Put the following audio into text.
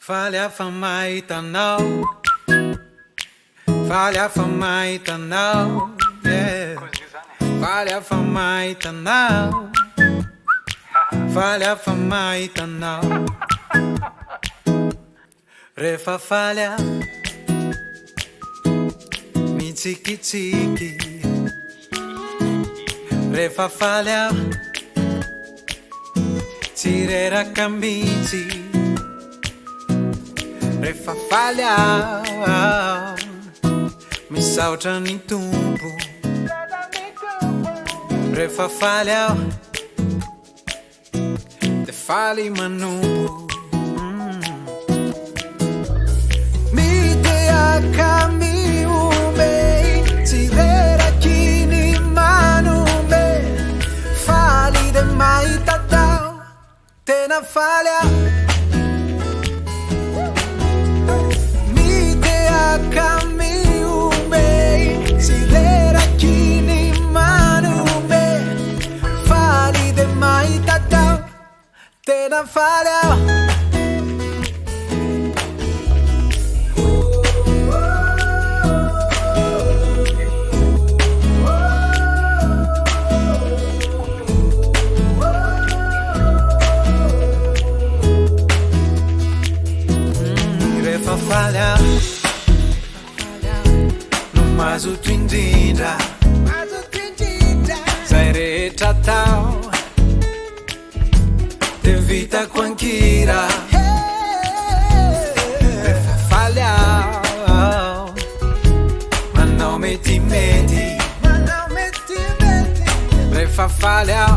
Falha famai tanau, falha famai tanau, yeah. Falha famai tanau, falha famai tanau. Refa falha, mi chiki chiki. Refa falha, tirera camici. Refa falha, mi saotra ny tompo. Refa falha, de faly manompo. Midea mi umei, tirera kini manume. Faly de mahita tao, tena falha. Tena falha. Refa falha, no mais o tu indinda, sai retra tao. Vita quanchira Refa falha, ma non metti Refa falha,